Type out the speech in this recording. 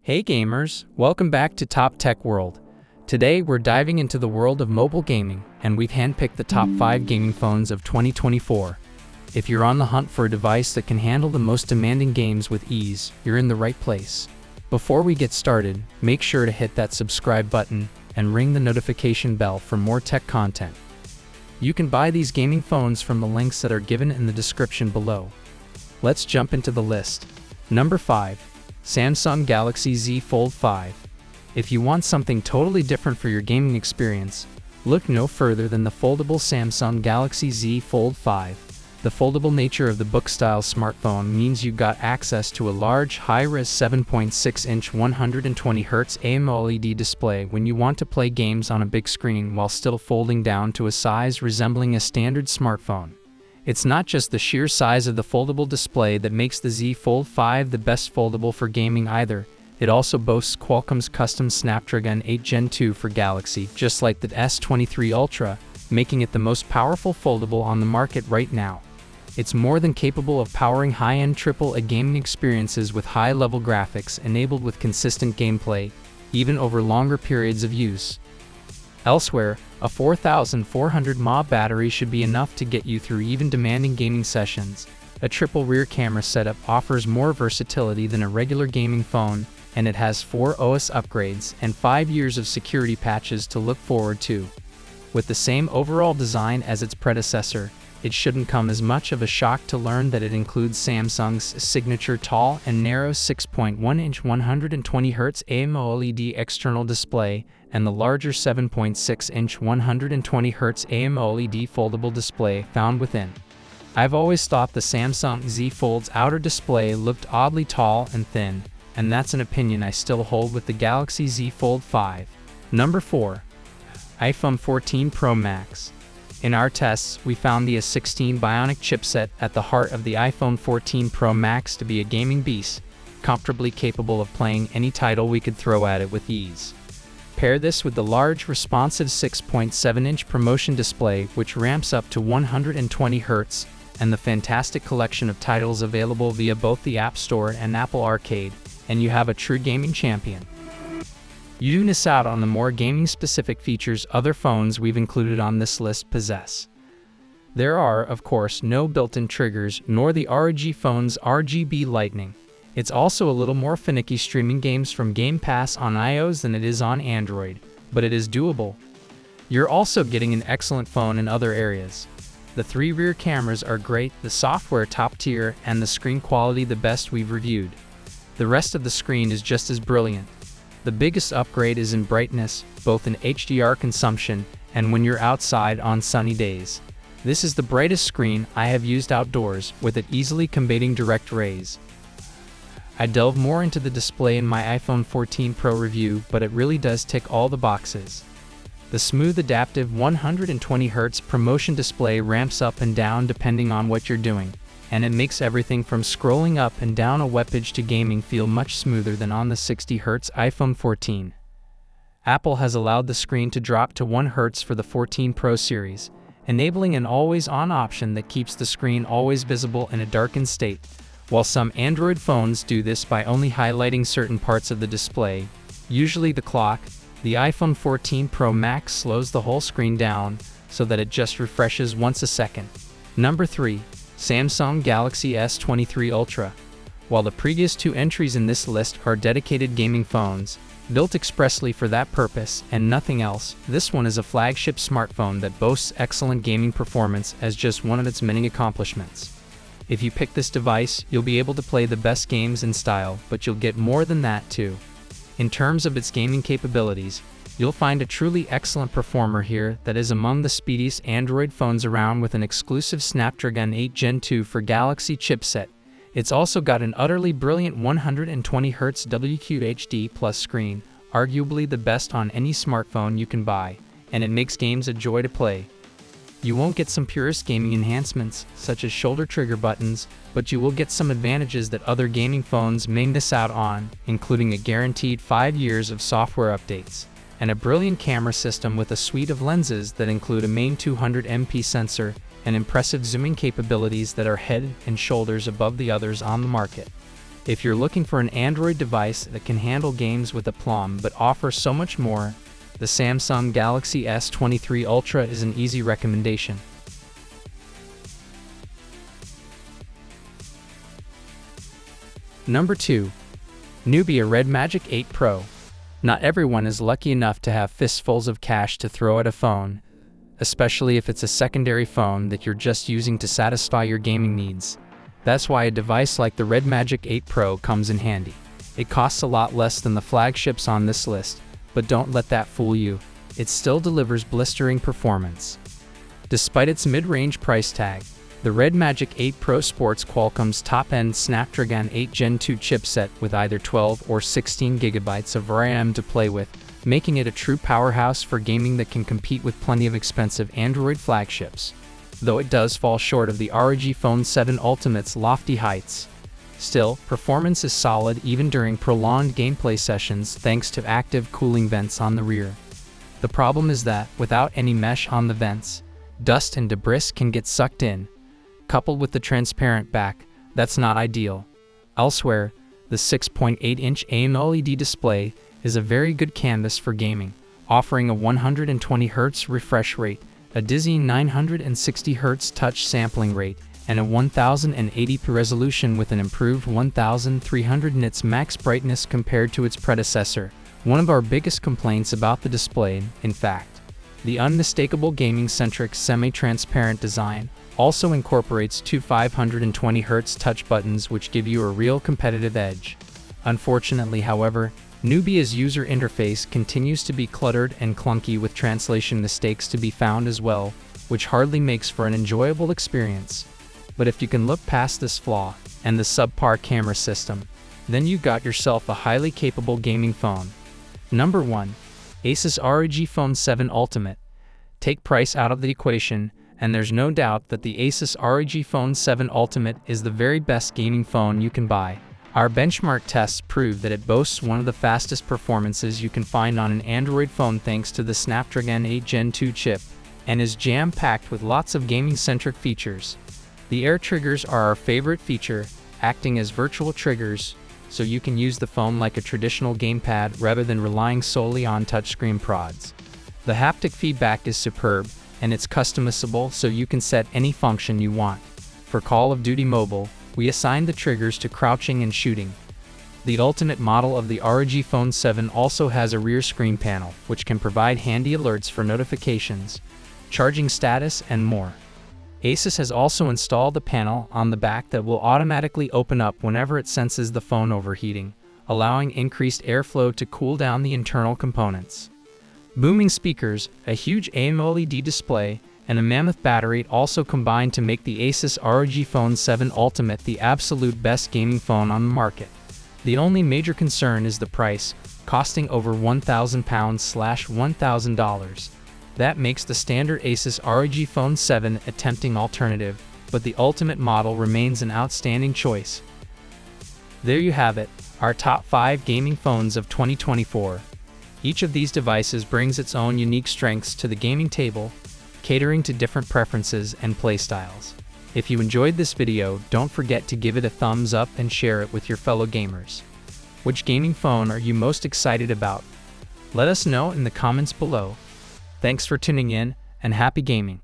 Hey gamers, welcome back to Top Tech World. Today we're diving into the world of mobile gaming, and we've handpicked the top 5 gaming phones of 2024. If you're on the hunt for a device that can handle the most demanding games with ease, you're in the right place. Before we get started, make sure to hit that subscribe button and ring the notification bell for more tech content. You can buy these gaming phones from the links that are given in the description below. Let's jump into the list. Number 5. Samsung Galaxy Z Fold 5. If you want something totally different for your gaming experience, look no further than the foldable Samsung Galaxy Z Fold 5. The foldable nature of the book-style smartphone means you got access to a large, high-res 7.6-inch 120Hz AMOLED display when you want to play games on a big screen while still folding down to a size resembling a standard smartphone. It's not just the sheer size of the foldable display that makes the Z Fold 5 the best foldable for gaming either. It also boasts Qualcomm's custom Snapdragon 8 Gen 2 for Galaxy, just like the S23 Ultra, making it the most powerful foldable on the market right now. It's more than capable of powering high-end AAA gaming experiences with high-level graphics enabled with consistent gameplay, even over longer periods of use. Elsewhere, a 4400 mAh battery should be enough to get you through even demanding gaming sessions. A triple rear camera setup offers more versatility than a regular gaming phone, and it has 4 OS upgrades and 5 years of security patches to look forward to. With the same overall design as its predecessor, it shouldn't come as much of a shock to learn that it includes Samsung's signature tall and narrow 6.1-inch 120Hz AMOLED external display and the larger 7.6-inch 120Hz AMOLED foldable display found within. I've always thought the Samsung Z Fold's outer display looked oddly tall and thin, and that's an opinion I still hold with the Galaxy Z Fold 5. Number 4. iPhone 14 Pro Max. In our tests, we found the A16 Bionic chipset at the heart of the iPhone 14 Pro Max to be a gaming beast, comfortably capable of playing any title we could throw at it with ease. Pair this with the large, responsive 6.7-inch ProMotion display, which ramps up to 120 Hz, and the fantastic collection of titles available via both the App Store and Apple Arcade, and you have a true gaming champion. You do miss out on the more gaming-specific features other phones we've included on this list possess. There are, of course, no built-in triggers, nor the ROG phone's RGB lighting. It's also a little more finicky streaming games from Game Pass on iOS than it is on Android, but it is doable. You're also getting an excellent phone in other areas. The 3 rear cameras are great, the software top tier, and the screen quality the best we've reviewed. The rest of the screen is just as brilliant. The biggest upgrade is in brightness, both in HDR consumption and when you're outside on sunny days. This is the brightest screen I have used outdoors, with it easily combating direct rays. I delve more into the display in my iPhone 14 Pro review, but it really does tick all the boxes. The smooth adaptive 120Hz ProMotion display ramps up and down depending on what you're doing, and it makes everything from scrolling up and down a webpage to gaming feel much smoother than on the 60Hz iPhone 14. Apple has allowed the screen to drop to 1 Hz for the 14 Pro series, enabling an always-on option that keeps the screen always visible in a darkened state. While some Android phones do this by only highlighting certain parts of the display, usually the clock, the iPhone 14 Pro Max slows the whole screen down so that it just refreshes once a second. Number 3. Samsung Galaxy S23 Ultra. While the previous 2 entries in this list are dedicated gaming phones, built expressly for that purpose and nothing else, this one is a flagship smartphone that boasts excellent gaming performance as just one of its many accomplishments. If you pick this device, you'll be able to play the best games in style, but you'll get more than that too. In terms of its gaming capabilities, you'll find a truly excellent performer here that is among the speediest Android phones around with an exclusive Snapdragon 8 Gen 2 for Galaxy chipset. It's also got an utterly brilliant 120Hz WQHD Plus screen, arguably the best on any smartphone you can buy, and it makes games a joy to play. You won't get some purist gaming enhancements, such as shoulder trigger buttons, but you will get some advantages that other gaming phones may miss out on, including a guaranteed 5 years of software updates, and a brilliant camera system with a suite of lenses that include a main 200MP sensor and impressive zooming capabilities that are head and shoulders above the others on the market. If you're looking for an Android device that can handle games with aplomb but offers so much more, the Samsung Galaxy S23 Ultra is an easy recommendation. Number 2. Nubia Red Magic 8 Pro. Not everyone is lucky enough to have fistfuls of cash to throw at a phone, especially if it's a secondary phone that you're just using to satisfy your gaming needs. That's why a device like the Red Magic 8 Pro comes in handy. It costs a lot less than the flagships on this list, but don't let that fool you. It still delivers blistering performance. Despite its mid-range price tag, the Red Magic 8 Pro sports Qualcomm's top-end Snapdragon 8 Gen 2 chipset with either 12 or 16 GB of RAM to play with, making it a true powerhouse for gaming that can compete with plenty of expensive Android flagships. Though it does fall short of the ROG Phone 7 Ultimate's lofty heights. Still, performance is solid even during prolonged gameplay sessions thanks to active cooling vents on the rear. The problem is that, without any mesh on the vents, dust and debris can get sucked in. Coupled with the transparent back, that's not ideal. Elsewhere, the 6.8-inch AMOLED display is a very good canvas for gaming, offering a 120 Hz refresh rate, a dizzying 960 Hz touch sampling rate, and a 1080p resolution with an improved 1300 nits max brightness compared to its predecessor. One of our biggest complaints about the display, in fact, the unmistakable gaming-centric semi-transparent design, also incorporates two 520 Hz touch buttons which give you a real competitive edge. Unfortunately, however, Nubia's user interface continues to be cluttered and clunky with translation mistakes to be found as well, which hardly makes for an enjoyable experience. But if you can look past this flaw, and the subpar camera system, then you got yourself a highly capable gaming phone. Number 1. Asus ROG Phone 7 Ultimate. Take price out of the equation, and there's no doubt that the Asus ROG Phone 7 Ultimate is the very best gaming phone you can buy. Our benchmark tests prove that it boasts one of the fastest performances you can find on an Android phone thanks to the Snapdragon 8 Gen 2 chip, and is jam-packed with lots of gaming-centric features. The air triggers are our favorite feature, acting as virtual triggers, so you can use the phone like a traditional gamepad rather than relying solely on touchscreen prods. The haptic feedback is superb, and it's customizable so you can set any function you want. For Call of Duty Mobile, we assigned the triggers to crouching and shooting. The Ultimate model of the ROG Phone 7 also has a rear screen panel, which can provide handy alerts for notifications, charging status, and more. Asus has also installed a panel on the back that will automatically open up whenever it senses the phone overheating, allowing increased airflow to cool down the internal components. Booming speakers, a huge AMOLED display, and a mammoth battery also combine to make the Asus ROG Phone 7 Ultimate the absolute best gaming phone on the market. The only major concern is the price, costing over £1,000/$1,000. That makes the standard Asus ROG Phone 7 a tempting alternative, but the Ultimate model remains an outstanding choice. There you have it, our top 5 gaming phones of 2024. Each of these devices brings its own unique strengths to the gaming table, catering to different preferences and playstyles. If you enjoyed this video, don't forget to give it a thumbs up and share it with your fellow gamers. Which gaming phone are you most excited about? Let us know in the comments below. Thanks for tuning in, and happy gaming!